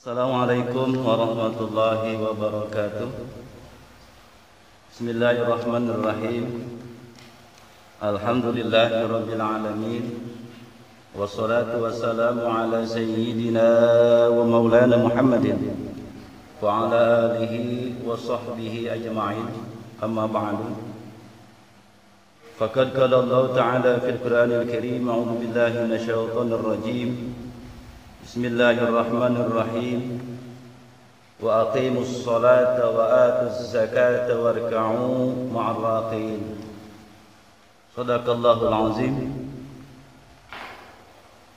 Assalamualaikum warahmatullahi wabarakatuh. Bismillahirrahmanirrahim. Alhamdulillahirabbil alamin. Wassalatu wassalamu ala sayyidina wa maulana Muhammadin wa ala alihi wa sahbihi ajma'in. Amma ba'du. Faqad qala Allah ta'ala fil Qur'anil Karim, a'udzu billahi minasy syaithanir rajim. Bismillahirrahmanirrahim. Wa aqimus salata wa atuz zakata warka'u ma'ar raqiin. Shadaqallahul azim.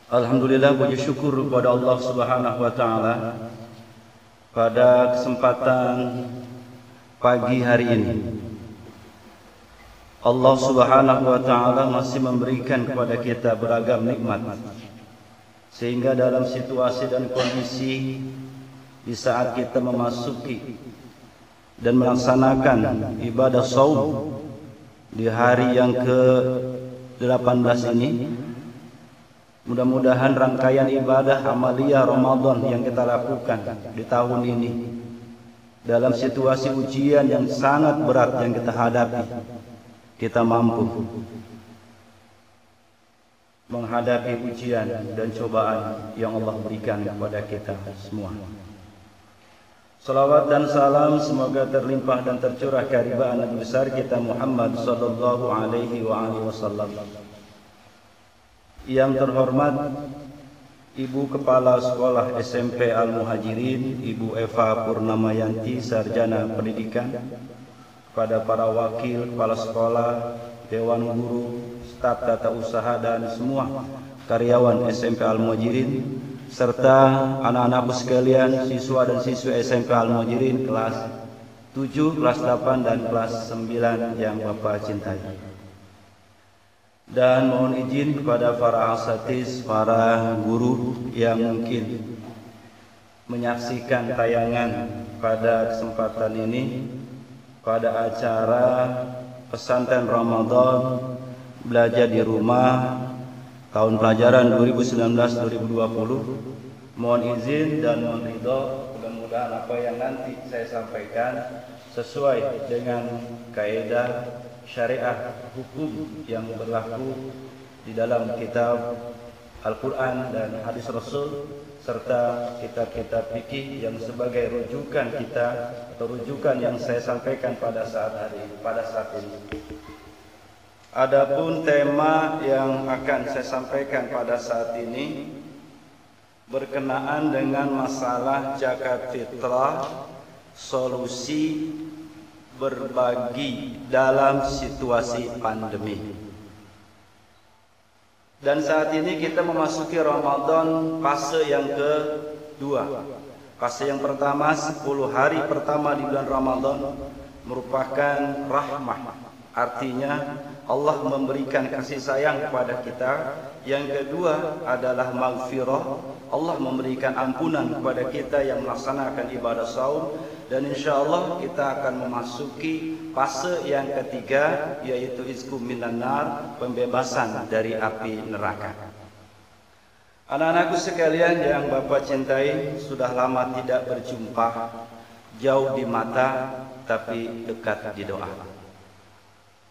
Alhamdulillah, puji syukur kepada Allah Subhanahu wa taala pada kesempatan pagi hari ini. Allah Subhanahu wa taala masih memberikan kepada kita beragam nikmat, sehingga dalam situasi dan kondisi di saat kita memasuki dan melaksanakan ibadah shaum di hari yang ke-18 ini, mudah-mudahan rangkaian ibadah amaliyah Ramadan yang kita lakukan di tahun ini dalam situasi ujian yang sangat berat yang kita hadapi, kita mampu menghadapi ujian dan cobaan yang Allah berikan kepada kita semua. Salawat dan salam semoga terlimpah dan tercurah keharibaan Nabi besar kita Muhammad sallallahu alaihi wasallam. Yang terhormat Ibu Kepala Sekolah SMP Al-Muhajirin, Ibu Eva Purnamayanti, Sarjana Pendidikan, kepada para wakil kepala sekolah, dewan guru, staf tata usaha dan semua karyawan SMP Al-Muhajirin, serta anak-anakku sekalian, siswa dan siswi SMP Al-Muhajirin kelas 7, kelas 8 dan kelas 9 yang Bapak cintai. Dan mohon izin kepada para asatiz, para guru yang mungkin menyaksikan tayangan pada kesempatan ini pada acara pesantren Ramadan belajar di rumah tahun pelajaran 2019-2020. Mohon izin dan mohon ridho, mudah-mudahan apa yang nanti saya sampaikan sesuai dengan kaidah syariat hukum yang berlaku di dalam kitab Al-Quran dan hadis Rasul, serta kitab-kitab fikih yang sebagai rujukan kita atau rujukan yang saya sampaikan pada saat ini. Adapun tema yang akan saya sampaikan pada saat ini berkenaan dengan masalah zakat fitrah, solusi berbagi dalam situasi pandemi. Dan saat ini kita memasuki Ramadan fase yang kedua. Fase yang pertama, 10 hari pertama di bulan Ramadan merupakan rahmah. Artinya Allah memberikan kasih sayang kepada kita. Yang kedua adalah maghfirah. Allah memberikan ampunan kepada kita yang melaksanakan ibadah saum. Dan insya Allah kita akan memasuki fase yang ketiga, yaitu izkum minan nar, pembebasan dari api neraka. Anak-anakku sekalian yang Bapak cintai, sudah lama tidak berjumpa, jauh di mata tapi dekat di doa.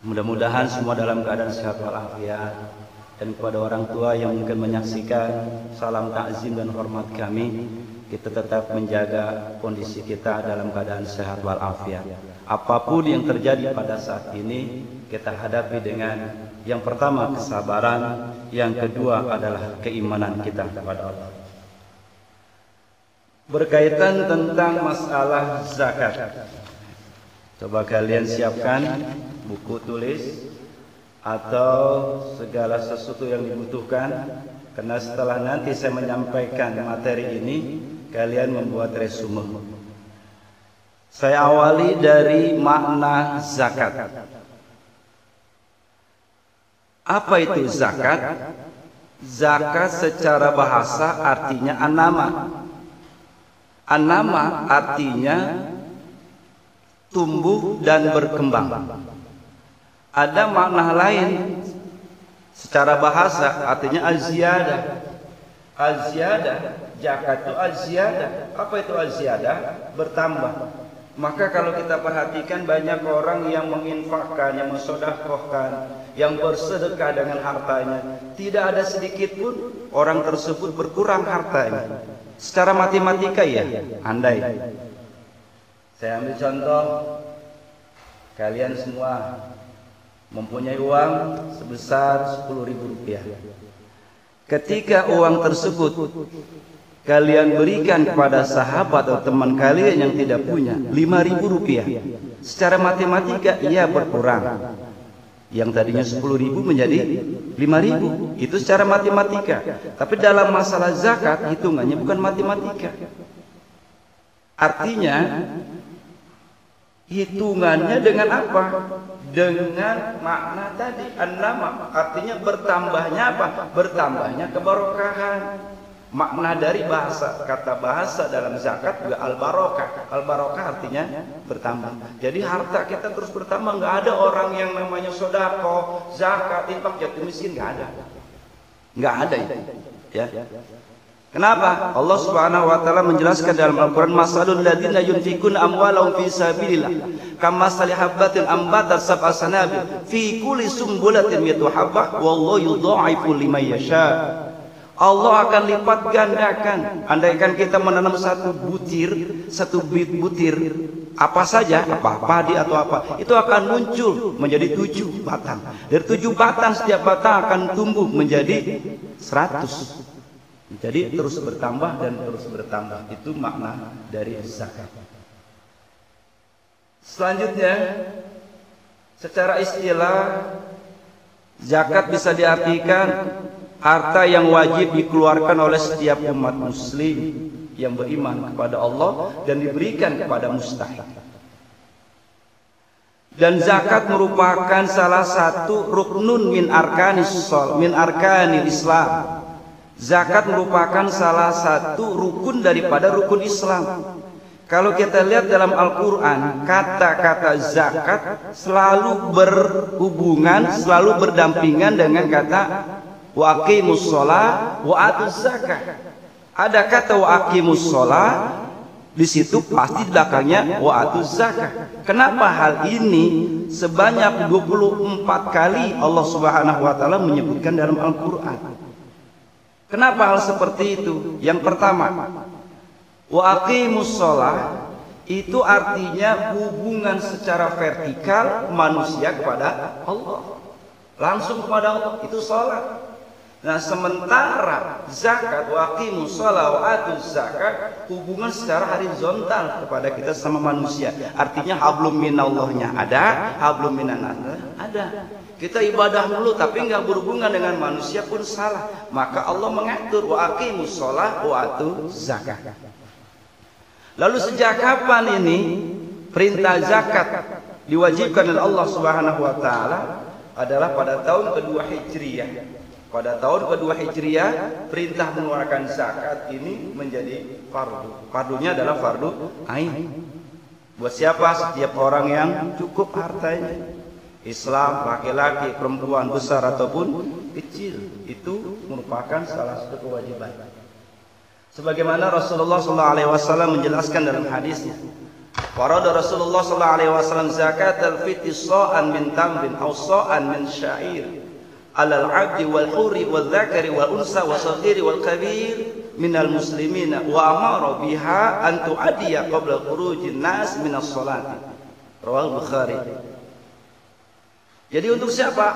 Mudah-mudahan semua dalam keadaan sehat walafiat. Dan kepada orang tua yang mungkin menyaksikan, salam takzim dan hormat kami. Kita tetap menjaga kondisi kita dalam keadaan sehat walafiat. Apapun yang terjadi pada saat ini, kita hadapi dengan yang pertama kesabaran, yang kedua adalah keimanan kita kepada Allah. Berkaitan tentang masalah zakat, coba kalian siapkan buku tulis atau segala sesuatu yang dibutuhkan, karena setelah nanti saya menyampaikan materi ini, kalian membuat resume. Saya awali dari makna zakat. Apa itu zakat? Zakat secara bahasa artinya anama. Anama artinya tumbuh dan berkembang. Ada makna lain secara bahasa artinya az-ziyadah. Az-ziyadah Zakat itu az-ziyadah. Apa itu az-ziyadah? Bertambah. Maka kalau kita perhatikan banyak orang yang menginfakkan, yang mensedekahkan, yang bersedekah dengan hartanya, tidak ada sedikit pun orang tersebut berkurang hartanya. Secara matematika ya, andai saya ambil contoh, kalian semua mempunyai uang sebesar 10.000 rupiah. Ketika uang tersebut kalian berikan kepada sahabat atau teman kalian yang tidak punya 5.000 rupiah, secara matematika ia berkurang. Yang tadinya 10.000 menjadi 5.000, itu secara matematika. Tapi dalam masalah zakat hitungannya bukan matematika. Artinya hitungannya dengan apa? Dengan makna tadi, an-nama. Artinya bertambahnya apa? Bertambahnya keberkahan. Makna dari bahasa, kata bahasa dalam zakat juga al-barokah. Al-barokah artinya bertambah. Jadi harta kita terus bertambah. Nggak ada orang yang namanya sedekah, zakat, infak, yatim miskin, nggak ada. Nggak ada itu. Ya. Kenapa? Allah Subhanahu wa taala menjelaskan dalam Al-Qur'an, masalul ladzina yunfikuna amwalahum fi sabilillah kamathali habatin ambatat sab'a sanabil fi kulli sumbulatin mi'atu habbah wallahu yudha'ifu liman yasha. Allah akan lipat gandakan. Andaikan kita menanam satu butir apa saja, apa padi atau apa, itu akan muncul menjadi 7 batang. Dari 7 batang setiap batang akan tumbuh menjadi 100. Jadi terus bertambah dan terus bertambah. Itu makna dari zakat. Selanjutnya, secara istilah zakat bisa diartikan harta yang wajib dikeluarkan oleh setiap umat muslim yang beriman kepada Allah dan diberikan kepada mustahik. Dan zakat merupakan salah satu ruknun min arkanil Islam. Zakat merupakan salah satu rukun daripada rukun Islam. Kalau kita lihat dalam Al-Quran, kata-kata zakat selalu berhubungan, selalu berdampingan dengan kata wa aqimus shalah wa atuz zakah. Ada kata wa aqimus shalah, di situ pasti belakangnya wa atuz zakah. Kenapa hal ini sebanyak 24 kali Allah Subhanahu wa taala menyebutkan dalam Al-Qur'an? Kenapa hal seperti itu? Yang pertama, wa aqimus shalah itu artinya hubungan secara vertikal manusia kepada Allah. Langsung kepada Allah, itu salat. Nah, sementara zakat wa aqimus shalah wa atuz zakat hubungan secara horizontal kepada kita sama manusia. Artinya hablum minallahnya ada, hablum minannas ada. Kita ibadah dulu tapi enggak berhubungan dengan manusia pun salah. Maka Allah mengatur wa aqimus shalah wa atuz zakat. Lalu sejak kapan ini perintah zakat diwajibkan oleh Allah Subhanahu wa taala? Adalah pada tahun kedua Hijriyah. Pada tahun kedua Hijriyah, perintah mengeluarkan zakat ini menjadi fardu. Fardunya adalah fardu ain. Buat siapa? Setiap orang yang cukup hartanya. Islam, laki-laki, perempuan, besar ataupun kecil, itu merupakan salah satu kewajiban. Sebagaimana Rasulullah SAW menjelaskan dalam hadisnya, farada Rasulullah SAW zakat al-fitri sa'an min tamrin aw sa'an min sya'ir alal abdi wal hurri wal dzakari wal unsa wal saghiri wal kabir minal muslimina wa amara biha an tu'addiya qabla khurujin nas minas salati. Rawal Bukhari. Jadi untuk siapa?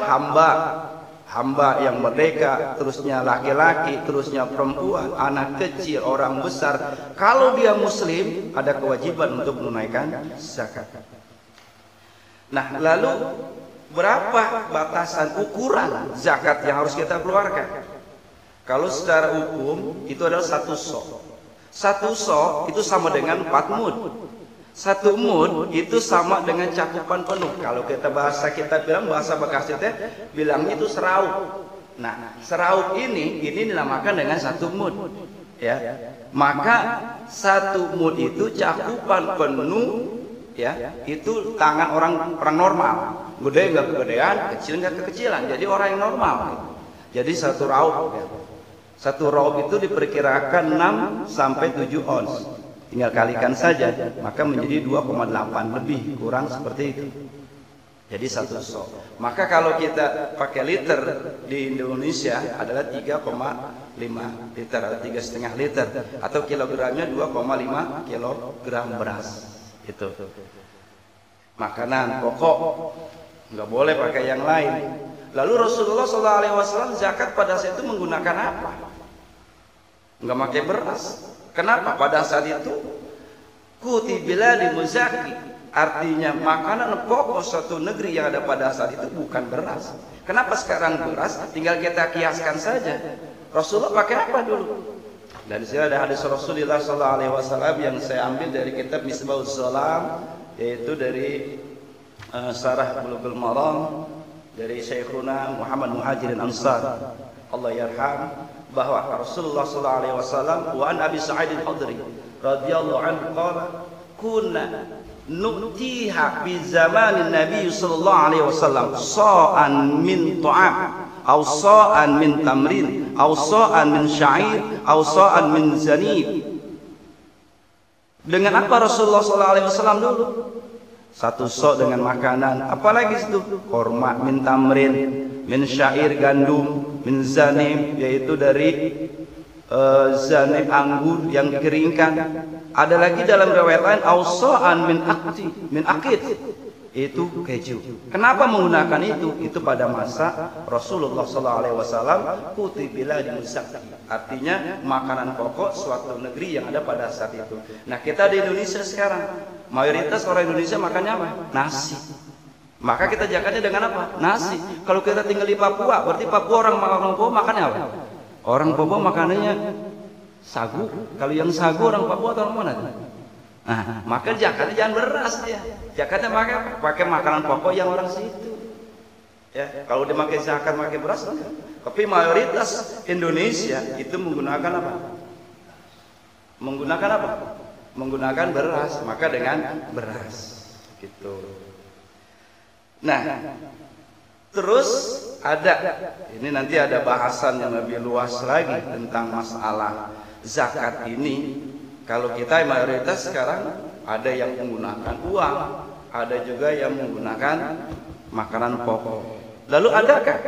Hamba yang merdeka, terusnya laki-laki, terusnya perempuan, anak kecil, orang besar. Kalau dia muslim, ada kewajiban untuk menunaikan zakat. Nah, lalu berapa batasan ukuran zakat yang harus kita keluarkan? Kalau secara hukum itu adalah 1 sok. 1 sok itu sama dengan 4 mud. 1 mud itu sama dengan cakupan penuh. Kalau kita bilang bahasa Bekasi teh bilangnya itu seraup. Nah, seraup ini dinamakan dengan 1 mud. Ya. Maka 1 mud itu cakupan penuh, ya, itu tangan orang normal. Gede enggak kegedean, kecil enggak kekecilan. Jadi orang yang normal. Jadi 1 raup. Ya. Satu raub itu diperkirakan 6 sampai 7 ons. Tinggal kalikan saja, maka menjadi 2,8 lebih kurang seperti itu. Jadi 1 sok. Maka kalau kita pakai liter di Indonesia adalah 3,5 liter atau 3,5 liter, atau kilogramnya 2,5 kilogram beras. Itu makanan pokok, nggak boleh pakai yang lain. Lalu Rasulullah SAW zakat pada saat itu menggunakan apa? Nggak pakai beras. Kenapa? Pada saat itu kutibila di muzaki, artinya makanan pokok suatu negeri yang ada pada saat itu bukan beras. Kenapa sekarang beras? Tinggal kita kiaskan saja. Rasulullah pakai apa dulu? Dan di sini ada hadis Rasulullah SAW yang saya ambil dari kitab Misbahus Salam, yaitu dari Syarah Bulughul Maram dari Syekhuna Muhammad Muhajirin Ansar, Allah yarham, bahwa Rasulullah SAW wa an Abi Sa'id al-Khudri radhiyallahu anhu qala kunna nu'tiha bi zamanin Nabi sallallahu alaihi wasallam sa'an min ta'am aw sa'an min tamrin aw sa'an min sya'ir aw sa'an min zanib. Dengan apa Rasulullah SAW dulu? 1 sok dengan makanan, apalagi itu korma, min tamrin, min syair gandum, min zanib yaitu dari zanib anggur yang dikeringkan. Ada lagi dalam riwayat lain ausaan min akid, itu keju. Kenapa menggunakan itu? Itu pada masa Rasulullah SAW kutibila di muzaki, artinya makanan pokok suatu negeri yang ada pada saat itu. Nah, kita di Indonesia sekarang mayoritas orang Indonesia makannya apa? Nasi. Maka kita zakatnya dengan apa? Nasi. Kalau kita tinggal di Papua, berarti Papua orang Papua makannya apa? Orang Papua makanannya sagu. Kalau yang sagu orang Papua atau orang mana? Nah, maka zakatnya jangan beras ya. Zakatnya pakai makanan pokok yang orang situ. Ya, kalau dipakai zakat pakai beras enggak. Tapi mayoritas Indonesia itu menggunakan apa? Menggunakan apa? Menggunakan beras, maka dengan beras gitu. Nah, terus ada ini nanti ada bahasan yang lebih luas lagi tentang masalah zakat ini. Kalau kita mayoritas sekarang ada yang menggunakan uang, ada juga yang menggunakan makanan pokok. Lalu adakah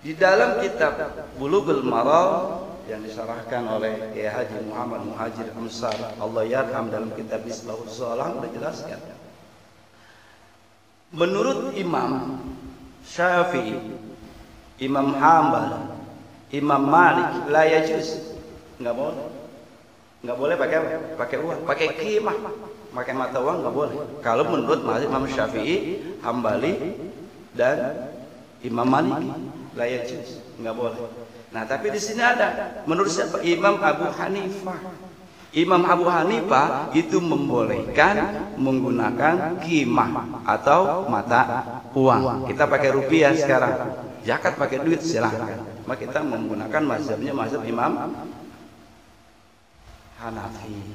di dalam kitab Bulughul Maram yang disyarahkan oleh Kiai Haji Muhammad Muhajir Ansar, Allah yarham, dalam kitab Misbahus Salam dijelaskan, menurut Imam Syafi'i, Imam Hambal, Imam Malik, la yajuz, nggak boleh pakai uang, pakai qimah, pakai mata uang nggak boleh. Kalau menurut Imam Syafi'i, Hambali dan Imam Malik, la yajuz, nggak boleh. Nah, tapi di sini ada menurut siapa? Imam Abu Hanifah. Imam Abu Hanifah itu membolehkan menggunakan qimah atau mata uang. Kita pakai rupiah sekarang. Zakat pakai duit silahkan. Maka kita menggunakan mazhabnya mazhab Imam Hanafi.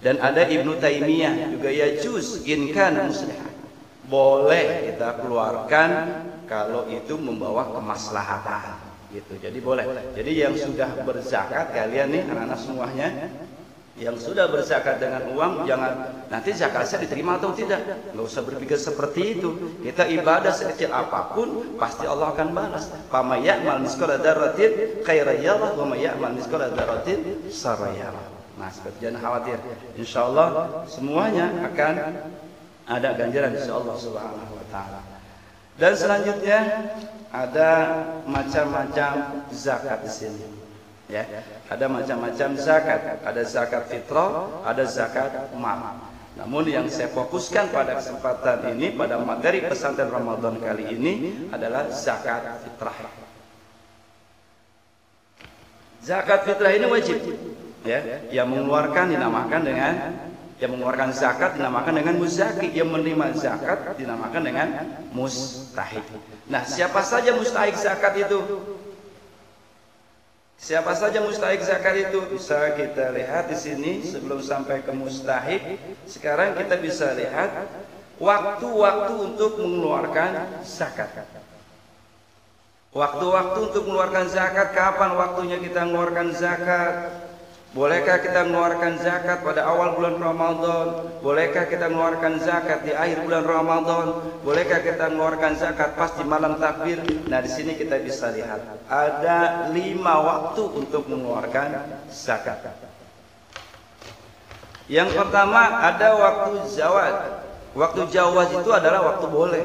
Dan ada Ibnu Taimiyah juga yajuz in kana muslihan. Boleh kita keluarkan kalau itu membawa kemaslahatan. Gitu. Jadi boleh. Jadi yang sudah berzakat, kalian nih anak-anak semuanya yang sudah berzakat dengan uang, jangan nanti zakatnya diterima atau tidak. Nggak usah berpikir seperti itu. Kita ibadah sekecil apapun pasti Allah akan balas. Fa may ya'mal misqala dzarratin khairan yarah wa may ya'mal misqala dzarratin syarran yarah. Nah, jangan khawatir. Insyaallah semuanya akan ada ganjaran insyaallah subhanahu wa taala. Dan selanjutnya ada macam-macam zakat di sini. Ya, ada macam-macam zakat. Ada zakat fitrah, ada zakat mal. Namun yang saya fokuskan pada kesempatan ini, pada materi pesantren Ramadan kali ini adalah zakat fitrah. Zakat fitrah ini wajib. Ya, yang mengeluarkan dinamakan dengan, yang mengeluarkan zakat dinamakan dengan muzaki, yang menerima zakat dinamakan dengan mustahik. Nah, siapa saja mustahik zakat itu? Siapa saja mustahik zakat itu? Bisa kita lihat di sini sebelum sampai ke mustahik. Sekarang kita bisa lihat waktu-waktu untuk mengeluarkan zakat. Waktu-waktu untuk mengeluarkan zakat, kapan waktunya kita mengeluarkan zakat? Bolehkah kita mengeluarkan zakat pada awal bulan Ramadan? Bolehkah kita mengeluarkan zakat di akhir bulan Ramadan? Bolehkah kita mengeluarkan zakat pas di malam takbir? Nah, di sini kita bisa lihat ada 5 waktu untuk mengeluarkan zakat. Yang pertama ada waktu zawal. Waktu jawaz itu adalah waktu boleh.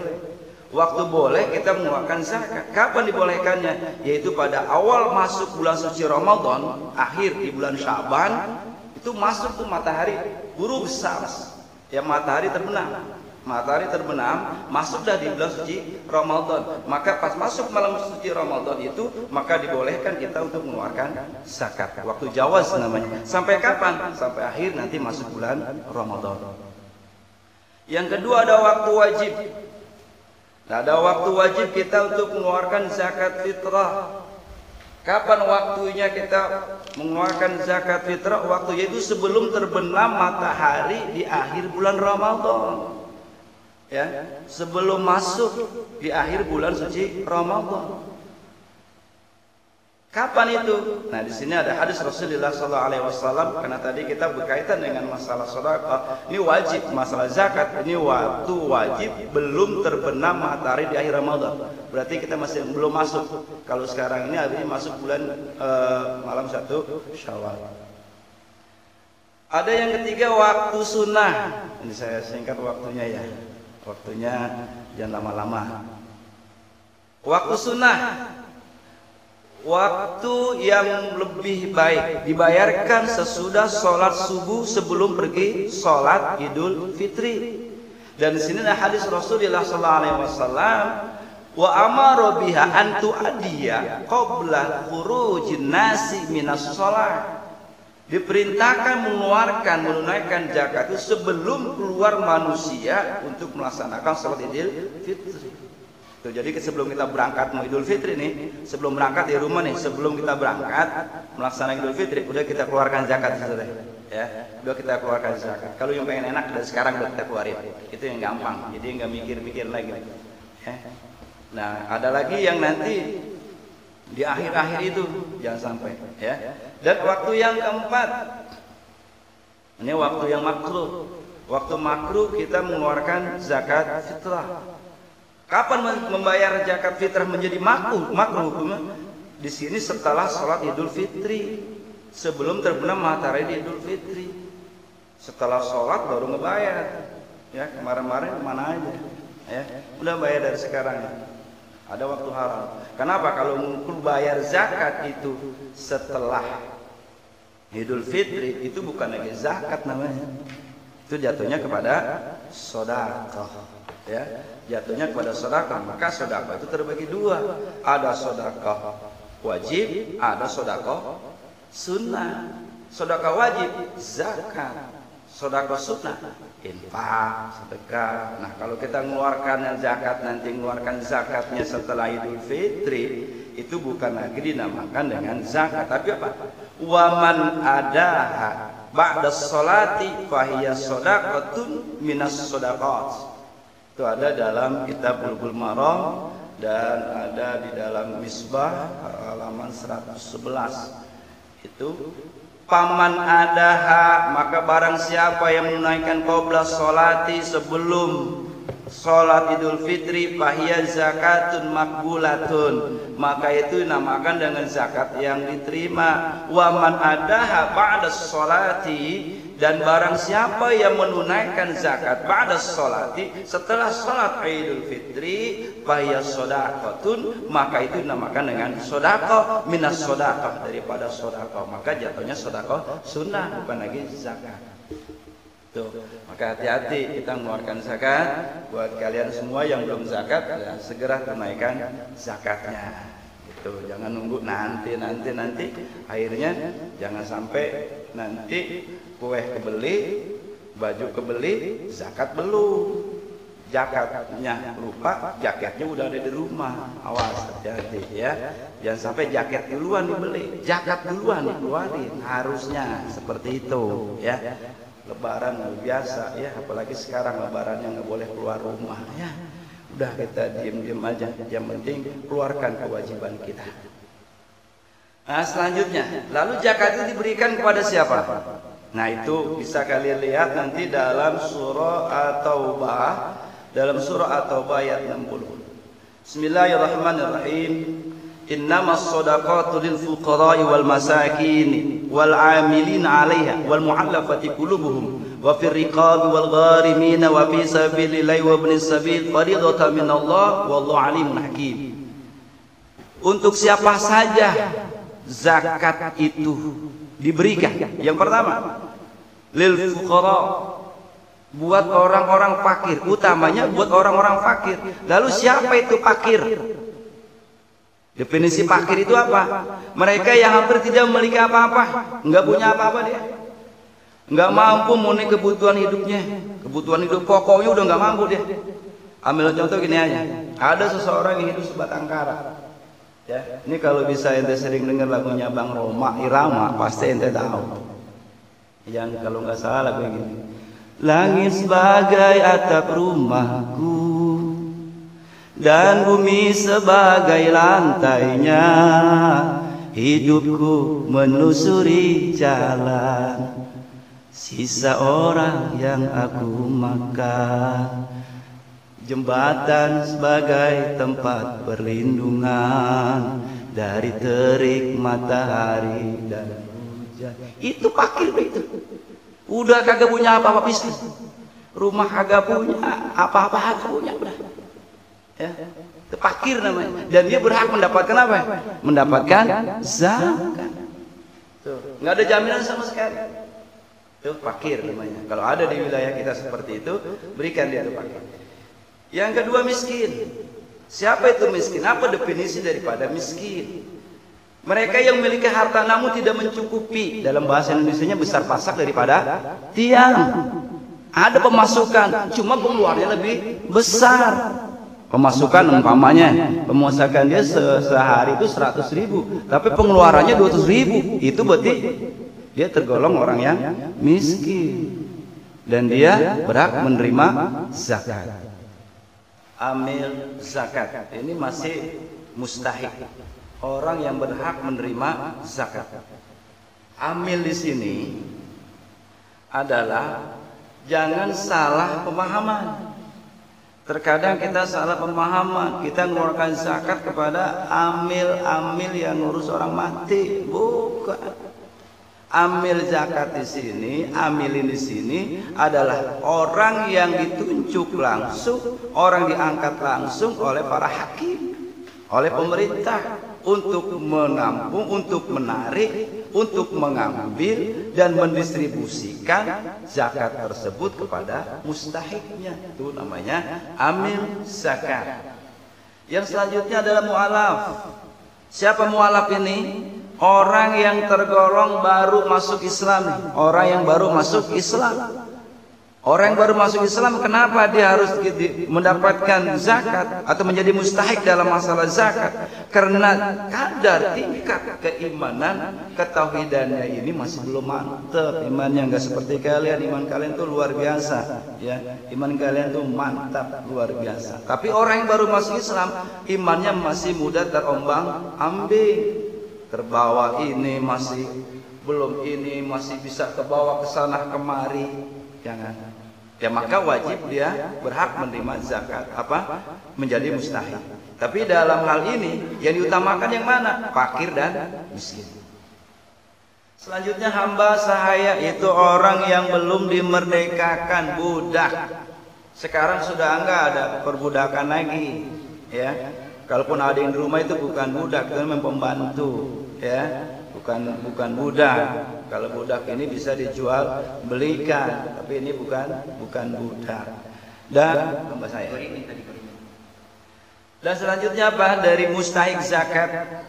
Waktu boleh kita mengeluarkan zakat. Kapan dibolehkannya? Yaitu pada awal masuk bulan suci Ramadan, akhir di bulan Syaban, itu masuk tuh matahari ghurub syams. Ya, matahari terbenam. Matahari terbenam, masuk dah di bulan suci Ramadan. Maka pas masuk malam suci Ramadan itu, maka dibolehkan kita untuk mengeluarkan zakat. Waktu jawaz namanya. Sampai kapan? Sampai akhir nanti masuk bulan Ramadan. Yang kedua ada waktu wajib. Nah, ada waktu wajib kita untuk mengeluarkan zakat fitrah. Kapan waktunya kita mengeluarkan zakat fitrah? Waktunya itu sebelum terbenam matahari di akhir bulan Ramadan. Ya, sebelum masuk di akhir bulan suci Ramadan. Kapan itu? Nah, di sini ada hadis Rasulullah SAW, karena tadi kita berkaitan dengan masalah sedekah. Ini wajib, masalah zakat ini waktu wajib belum terbenam matahari di akhir Ramadan. Berarti kita masih belum masuk. Kalau sekarang ini hari ini masuk bulan malam 1 Syawal. Ada yang ketiga waktu sunnah. Ini saya singkat waktunya ya. Waktunya jangan lama-lama. Waktu sunnah. Waktu yang lebih baik dibayarkan sesudah sholat subuh sebelum pergi sholat Idul Fitri. Dan di sini ada hadis Rasulullah SAW, wa amara biha an tu'addiya qabla khurujin nasi minas sholat. Diperintahkan menunaikan zakat itu sebelum keluar manusia untuk melaksanakan sholat Idul Fitri. Tuh, jadi sebelum kita berangkat mau Idul Fitri nih, sebelum berangkat di rumah nih, sebelum kita berangkat melaksanakan Idul Fitri, udah kita keluarkan zakat saudara. Ya, udah kita keluarkan zakat. Kalau yang pengen enak dari sekarang udah kita keluarin. Itu yang gampang. Jadi nggak mikir-mikir lagi. Ya. Nah, ada lagi yang nanti di akhir-akhir itu jangan sampai. Ya. Dan waktu yang keempat, ini waktu yang makruh. Waktu makruh kita mengeluarkan zakat fitrah. Kapan membayar zakat fitrah menjadi makruh? Di sini setelah sholat Idul Fitri, sebelum terbenam matahari di Idul Fitri. Setelah sholat baru ngebayar. Ya, kemarin-kemarin kemana aja? Ya, udah bayar dari sekarang. Ada waktu haram. Kenapa? Kalau bayar zakat itu setelah Idul Fitri, itu bukan lagi zakat namanya. Itu jatuhnya kepada sedekah. Ya, jatuhnya kepada sedekah. Maka sedekah itu terbagi dua. Ada sedekah wajib, ada sedekah sunnah. Sedekah wajib zakat, sedekah sunnah infak, sedekah. Nah, kalau kita mengeluarkan zakat, nanti mengeluarkan zakatnya setelah Idul Fitri, itu bukan lagi dinamakan dengan zakat, tapi apa? Waman adaha ba'da sholati fahiya sedaqatun minas sedaqat. Itu ada dalam kitab Bulughul Maram dan ada di dalam Misbah halaman 111. Itu paman adaha, maka barang siapa yang menunaikan qabla sholati sebelum sholat Idul Fitri, fahiya zakatun makbulatun, maka itu dinamakan dengan zakat yang diterima. Waman adaha ba'da sholati, dan barang siapa yang menunaikan zakat ba'da sholati, setelah sholat Idul Fitri, fahiya shadaqatun, maka itu dinamakan dengan sedekah minas sedekah, daripada sedekah. Maka jatuhnya sedekah sunnah, bukan lagi zakat. Tuh, maka hati-hati kita mengeluarkan zakat. Buat kalian semua yang belum zakat, ya, segera tunaikan zakatnya. Gitu, jangan nunggu nanti. Akhirnya jangan sampai nanti kue kebeli, baju kebeli, zakat belum. Jaketnya lupa, jaketnya udah ada di rumah. Awas, hati-hati ya. Jangan sampai jaket duluan dibeli, zakat duluan dikeluarin. Harusnya seperti itu ya. Lebaran biasa ya, apalagi sekarang lebarannya nggak boleh keluar rumah ya. Udah kita diam-diam aja, yang penting keluarkan kewajiban kita. Nah selanjutnya, lalu zakat itu diberikan kepada siapa? Nah itu bisa kalian lihat nanti dalam surah At-Taubah, ayat 60. Bismillahirrahmanirrahim. Innamas shadaqatu lil fuqara'i wal masakin wal 'amilin 'alaiha wal mu'allafati qulubuhum wa fir riqabi wal gharimin wa fi sabilillahi wa ibnis sabil fariidatan minallah wallahu 'alimun hakim. Untuk siapa saja zakat itu diberikan? Yang pertama, lil fuqara, buat orang-orang fakir, utamanya buat orang-orang fakir. Lalu siapa itu fakir? Definisi fakir itu apa? Mereka yang hampir tidak memiliki apa-apa, nggak punya apa-apa dia, nggak mampu memenuhi kebutuhan hidupnya, kebutuhan hidup pokoknya udah nggak mampu dia. Ambil contoh gini aja, ada seseorang yang hidup sebatang kara. Ya, ini kalau bisa ente sering dengar lagunya Bang Roma Irama, pasti ente tahu. Yang kalau nggak salah lagu gini. Langit sebagai atap rumahku dan bumi sebagai lantainya, hidupku menelusuri jalan sisa orang yang aku makan, jembatan sebagai tempat perlindungan dari terik matahari dan hujan. Itu fakir itu. Udah kagak punya apa-apa pisah. Rumah kagak punya, apa-apa kagak punya udah. Ya, itu fakir namanya. Dan dia berhak mendapatkan apa? Mendapatkan zakat. Tuh, nggak ada jaminan sama sekali. Itu fakir namanya. Kalau ada di wilayah kita seperti itu, berikan dia itu fakir. Yang kedua miskin. Siapa itu miskin? Apa definisi daripada miskin? Mereka yang memiliki harta namun tidak mencukupi. Dalam bahasa Indonesianya besar pasak daripada tiang. Ada pemasukan, cuma pengeluarannya lebih besar. Pemasukan umpamanya, pemasukan dia sehari itu 100.000, tapi pengeluarannya 200.000. Itu berarti dia tergolong orang yang miskin. Dan dia berhak menerima zakat. Amil zakat ini masih mustahik, orang yang berhak menerima zakat. Amil di sini adalah jangan salah pemahaman. Terkadang kita salah pemahaman, kita mengeluarkan zakat kepada amil-amil yang ngurus orang mati. Bukan. Amil zakat di sini, amilin di sini adalah orang yang ditunjuk langsung, orang diangkat langsung oleh para hakim, oleh pemerintah untuk menampung, untuk menarik, untuk mengambil dan mendistribusikan zakat tersebut kepada mustahiknya. Itu namanya amil zakat. Yang selanjutnya adalah mu'alaf. Siapa mu'alaf ini? Orang yang tergolong baru masuk Islam. Orang yang baru masuk Islam. Orang yang baru masuk Islam, kenapa dia harus mendapatkan zakat atau menjadi mustahik dalam masalah zakat? Karena kadar tingkat keimanan, ketauhidannya ini masih belum mantap. Imannya nggak seperti kalian. Iman kalian tuh luar biasa, ya. Iman kalian tuh mantap, luar biasa. Tapi orang yang baru masuk Islam, imannya masih mudah terombang-ambing, terbawa ini masih belum, ini masih bisa kebawa ke sana kemari. Jangan. Ya maka wajib dia berhak menerima zakat, apa? Menjadi mustahik. Tapi dalam hal ini yang diutamakan yang mana? Fakir dan miskin. Selanjutnya hamba sahaya, itu orang yang belum dimerdekakan, budak. Sekarang sudah enggak ada perbudakan lagi, ya. Kalaupun ada yang di rumah itu bukan budak, itu memang pembantu, ya. Bukan budak. Kalau budak ini bisa dijual belikan, tapi ini bukan budak. Dan hamba saya. Dan selanjutnya apa? Dari mustahik zakat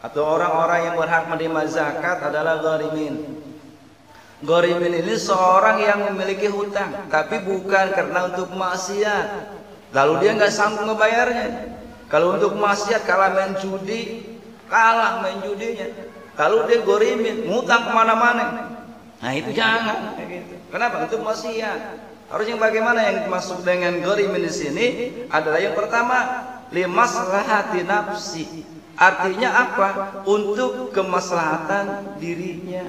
atau orang-orang yang berhak menerima zakat adalah gharimin. Gharimin ini seorang yang memiliki hutang, tapi bukan karena untuk maksiat. Lalu dia nggak sanggup membayarnya. Kalau untuk maksiat, kalah main judinya. Kalau dia gorimin, ngutang kemana-mana. Nah itu jangan. Kenapa? Untuk maksiat. Harusnya bagaimana yang dimaksud dengan gharimin di sini adalah yang pertama limaslahati nafsi. Artinya apa? Untuk kemaslahatan dirinya.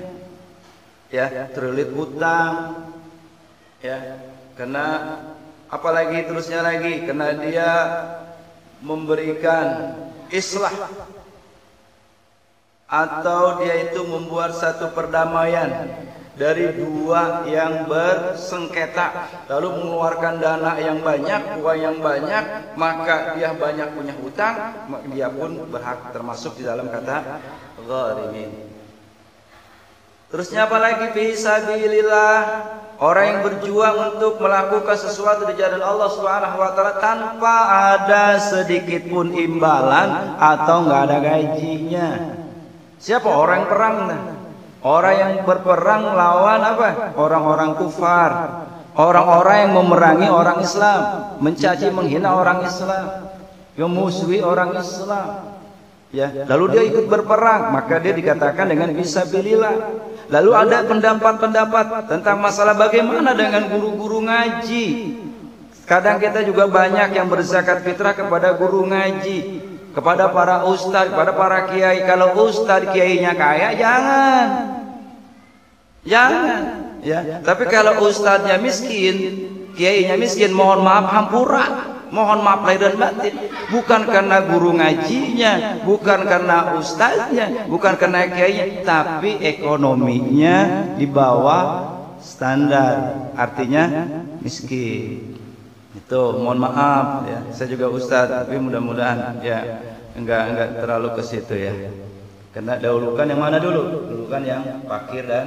Ya, terlilit hutang. Ya, karena apalagi terusnya lagi karena dia memberikan islah atau dia itu membuat satu perdamaian dari dua yang bersengketa, lalu mengeluarkan dana yang banyak, uang yang banyak, maka dia banyak punya hutang, dia pun berhak termasuk di dalam kata gharimin. Terusnya apalagi fisabilillah, orang yang berjuang untuk melakukan sesuatu di jalan Allah Subhanahu wa taala tanpa ada sedikit pun imbalan atau enggak ada gajinya. Siapa orang perang? Orang yang berperang lawan apa? Orang-orang kufar, orang-orang yang memerangi orang Islam, mencaci menghina orang Islam, memusuhi orang Islam. Ya, lalu dia ikut berperang, maka dia dikatakan dengan fisabilillah. Lalu ada pendapat-pendapat tentang masalah bagaimana dengan guru-guru ngaji. Kadang kita juga banyak yang berzakat fitrah kepada guru ngaji, kepada para ustadz, kepada para kiai. Kalau ustadz kiainya kaya, jangan. Ya. Tapi kalau ustadznya miskin, kiainya miskin, mohon maaf hampura. Mohon maaf lahir dan batin. Bukan karena guru ngajinya, bukan karena ustadznya, bukan karena kiainya, tapi ekonominya di bawah standar. Artinya miskin. Itu mohon maaf ya. Saya juga ustadz, tapi mudah-mudahan ya enggak terlalu ke situ ya. Karena dahulukan yang mana dulu? Dahulukan yang fakir dan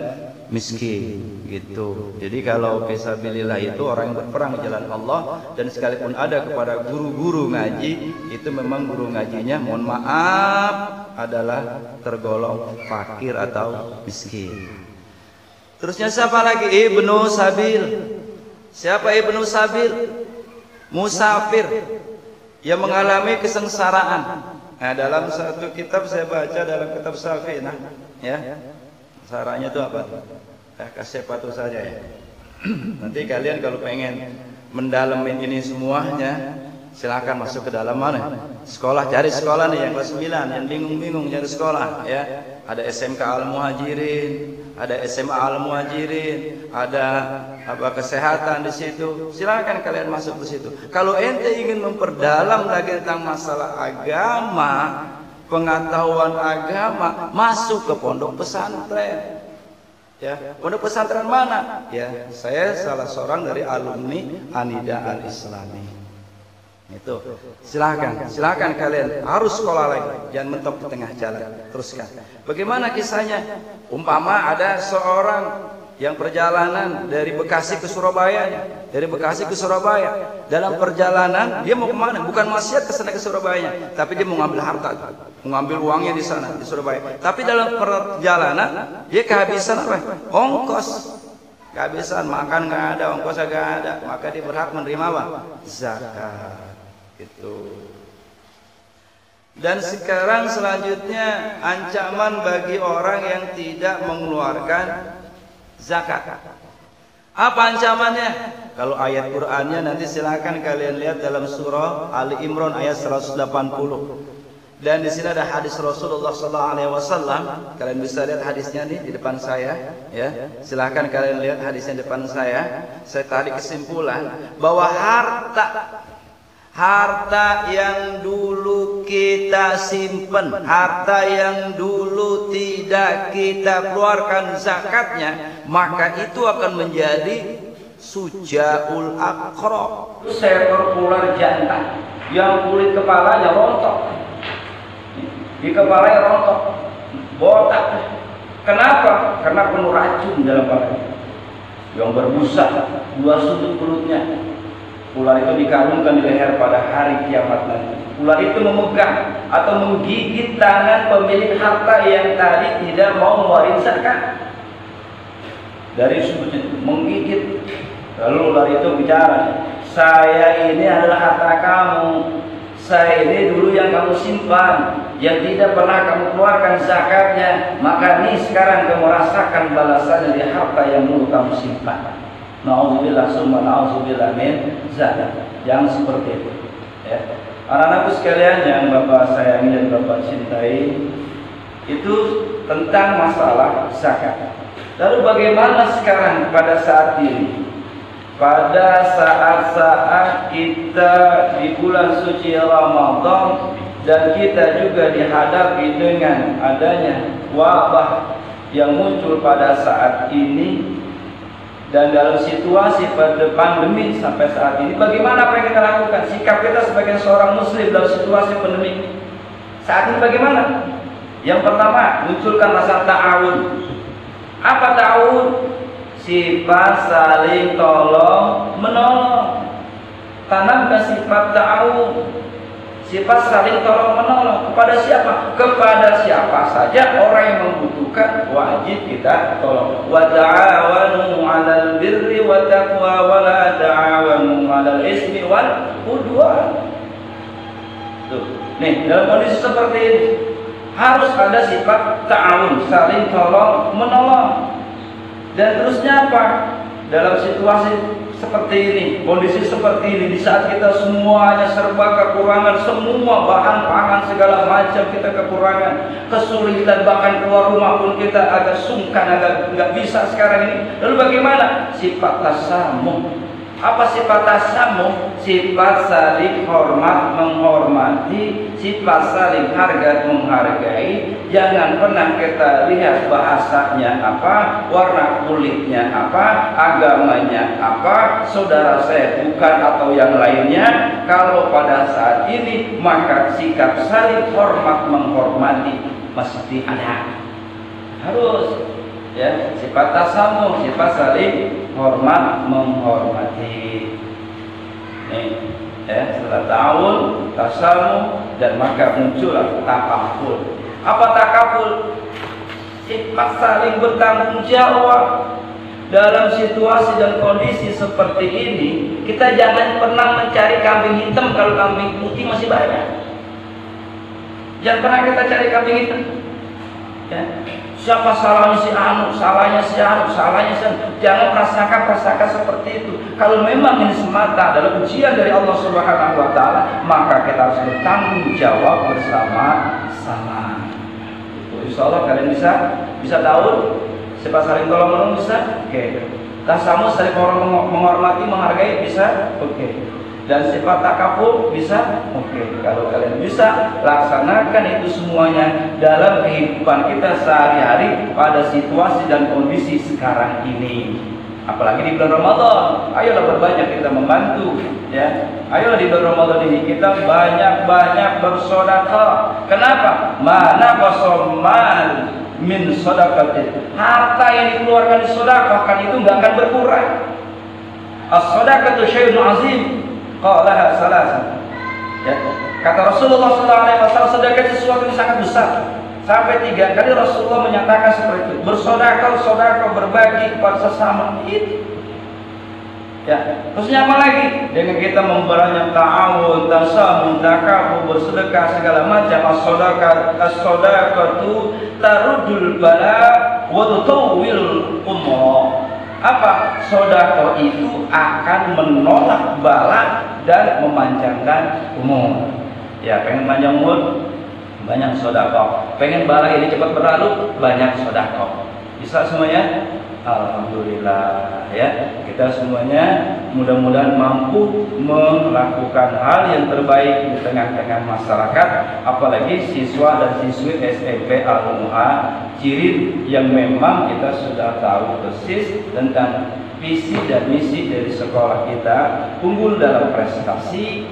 miskin gitu. Jadi kalau fisabilillah itu orang yang berperang di jalan Allah, dan sekalipun ada kepada guru-guru ngaji, itu memang guru ngajinya mohon maaf adalah tergolong fakir atau miskin. Terusnya siapa lagi? Ibnu Sabil. Siapa Ibnu Sabil? Musafir yang mengalami kesengsaraan. Nah, dalam satu kitab saya baca, dalam kitab Safinah ya. Saranya itu apa? Kasih patuh saja ya. Nanti kalian kalau pengen mendalamin ini semuanya, silakan masuk ke dalam mana? Sekolah, cari sekolah nih yang kelas 9, yang bingung-bingung cari sekolah ya. Ada SMK Al-Muhajirin, ada SMA Al-Muhajirin, ada apa kesehatan di situ. Silakan kalian masuk ke situ. Kalau ente ingin memperdalam lagi tentang masalah agama, pengetahuan agama, masuk ke pondok pesantren. Ya, pondok pesantren mana? Ya, saya salah seorang dari alumni Anida Al-Islami. Itu. Silakan kalian harus sekolah lagi, jangan mentok di tengah jalan. Teruskan. Bagaimana kisahnya? Umpama ada seorang yang perjalanan dari Bekasi ke Surabaya, dalam perjalanan dia mau kemana? Bukan maksiat ke sana ke Surabaya, tapi dia mau ngambil harta, mau ngambil uangnya di sana di Surabaya. Tapi dalam perjalanan dia kehabisan apa? Ongkos, kehabisan makan nggak ada, ongkos nggak ada, maka dia berhak menerima apa? Zakat. Itu. Dan sekarang selanjutnya ancaman bagi orang yang tidak mengeluarkan zakat. Apa ancamannya? Kalau ayat Qur'annya nanti silakan kalian lihat dalam surah Ali Imran ayat 180. Dan di sini ada hadis Rasulullah SAW. Kalian bisa lihat hadisnya nih di depan saya. Ya, silakan kalian lihat hadisnya di depan saya. Saya tarik kesimpulan bahwa harta yang dulu kita simpen, harta yang dulu tidak kita keluarkan zakatnya, maka itu akan menjadi sujaul aqra, seekor ular jantan yang kulit kepalanya rontok, di kepalanya rontok, botak. Kenapa? Karena penuh racun dalam kepalanya yang berbusa dua sudut mulutnya. Ular itu dikarungkan di leher pada hari kiamat nanti. Ular itu memegang atau menggigit tangan pemilik harta yang tadi tidak mau mewaris zakat. Dari sudutnya menggigit. Lalu ular itu bicara, saya ini adalah harta kamu. Saya ini dulu yang kamu simpan, yang tidak pernah kamu keluarkan zakatnya. Maka ini sekarang kamu rasakan balasannya di harta yang dulu kamu simpan. Nauzubillah summa nauzubillah min zalik. Jangan seperti itu. Ya. Anak-anakku sekalian yang Bapak sayangi dan Bapak cintai, itu tentang masalah zakat. Lalu bagaimana sekarang pada saat ini? Pada saat-saat kita di bulan suci Ramadan dan kita juga dihadapi dengan adanya wabah yang muncul pada saat ini, dan dalam situasi pandemi sampai saat ini, bagaimana apa yang kita lakukan? Sikap kita sebagai seorang muslim dalam situasi pandemi saat ini bagaimana? Yang pertama, munculkan rasa ta'awun. Apa ta'awun? Sifat saling tolong menolong. Tanamkan sifat ta'awun, sifat saling tolong menolong. Kepada siapa? Kepada siapa saja orang yang membutuhkan, wajib kita tolong. Wa ta'awanu 'alal birri wa taqwa wa la ta'awanu 'alal ismi wal udwan. Tuh. Nih, dalam kondisi seperti ini harus ada sifat ta'awun, saling tolong menolong. Dan terusnya apa? Dalam situasi seperti ini, kondisi seperti ini, di saat kita semuanya serba kekurangan, semua bahan pangan segala macam kita kekurangan, kesulitan, bahkan keluar rumah pun kita agak sungkan, agak nggak bisa sekarang ini. Lalu bagaimana? Sifat tasamuh. Apa sifat tasamuh? Sifat saling hormat menghormati, sifat saling harga menghargai. Jangan pernah kita lihat bahasanya apa, warna kulitnya apa, agamanya apa, saudara saya bukan atau yang lainnya. Kalau pada saat ini, maka sikap saling hormat menghormati mesti ada. Harus, ya, sifat tasamuh, sifat saling hormat menghormati. Nih, ya, setelah ta'awun, tasamuh, dan maka muncullah takaful. Apa takaful? Sifat saling bertanggung jawab. Dalam situasi dan kondisi seperti ini, kita jangan pernah mencari kambing hitam kalau kambing putih masih banyak. Jangan pernah kita cari kambing hitam. Ya. Siapa salahnya si anu, salahnya si anu, salahnya si anu. Jangan prasangka seperti itu. Kalau memang ini semata adalah ujian dari Allah Subhanahu wa taala, maka kita harus bertanggung jawab bersama-sama. Insya Allah kalian bisa tahu sifat saling tolong menolong bisa, oke. Tasamuh saling menghormati, menghargai bisa, oke. Dan sifat takaful bisa, oke. Kalau kalian bisa laksanakan itu semuanya dalam kehidupan kita sehari-hari pada situasi dan kondisi sekarang ini. Apalagi di bulan Ramadan, ayolah berbanyak kita membantu, ya. Ayolah di bulan Ramadan ini kita banyak-banyak bersedekah. Kenapa? Mana qasamal min sedekatin. Harta yang dikeluarkan di sedekah kan itu enggak akan berkurang. As-sedekatu syai'un 'azim. Qalaha salasa. Ya. Kata Rasulullah SAW, sedekah sesuatu yang sangat besar. Sampai 3 kali Rasulullah menyatakan seperti itu. Bersedekah, berbagi kepada sesama itu. Ya. Terusnya apa lagi? Dengan kita memperbanyak ta'awun, tasamuh, takaful, bersedekah segala macam. As-sedekatu tarudul bala wa tutawwil umur. Apa? Sedekah itu akan menolak bala dan memanjangkan umur. Ya, pengen panjang umur, banyak sedekah. Pengen bala ini cepat berlalu, banyak sedekah. Bisa semuanya? Alhamdulillah, ya. Kita semuanya mudah-mudahan mampu melakukan hal yang terbaik di tengah-tengah masyarakat, apalagi siswa dan siswi SMP Al-Mu'a Cirit yang memang kita sudah tahu persis tentang visi dan misi dari sekolah kita, unggul dalam prestasi,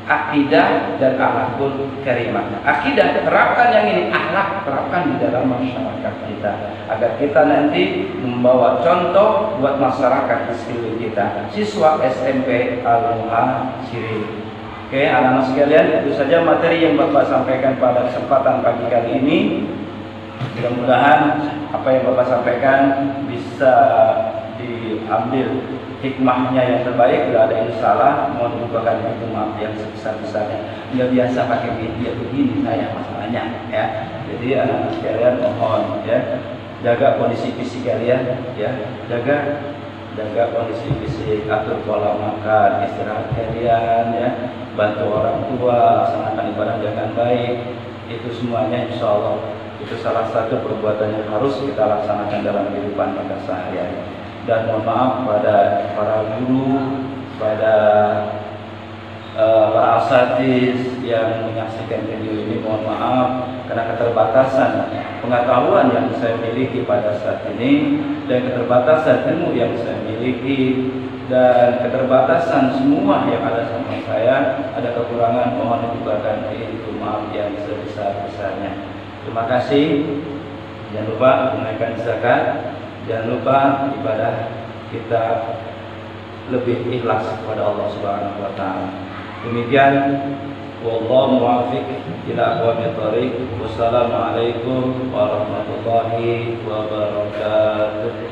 akidah dan akhlakul karimah. Akidah terapkan yang ini, akhlak terapkan di dalam masyarakat kita, agar kita nanti membawa contoh buat masyarakat di sekeliling kita. Siswa SMP Al-Mu'a Cirit. Oke, anak-anak sekalian, itu saja materi yang Bapak sampaikan pada kesempatan pagi kali ini. Mudah-mudahan apa yang Bapak sampaikan bisa diambil hikmahnya yang terbaik. Bila ada yang salah, mohon dibukakan pintu maaf yang sebesar-besarnya. Nggak biasa pakai media begini saya masalahnya, ya. Jadi anak-anak sekalian mohon, ya, jaga kondisi fisik kalian, ya, jaga jaga kondisi fisik, atur pola makan, istirahat harian, ya, bantu orang tua, laksanakan ibadah dengan baik. Itu semuanya insya Allah itu salah satu perbuatan yang harus kita laksanakan dalam kehidupan kita sehari-hari. Dan mohon maaf pada para guru, pada para asatiz yang menyaksikan video ini, mohon maaf karena keterbatasan pengetahuan yang saya miliki pada saat ini dan keterbatasan ilmu yang saya miliki dan keterbatasan semua yang ada sama saya, ada kekurangan, mohon dibukakan itu, maaf yang sebesar-besarnya. Terima kasih. Jangan lupa tunaikan zakat, jangan lupa ibadah kita lebih ikhlas kepada Allah Subhanahu wa taala. Demikian, wallahu muwaffiq ila aqwamit thoriq. Wassalamualaikum warahmatullahi wabarakatuh.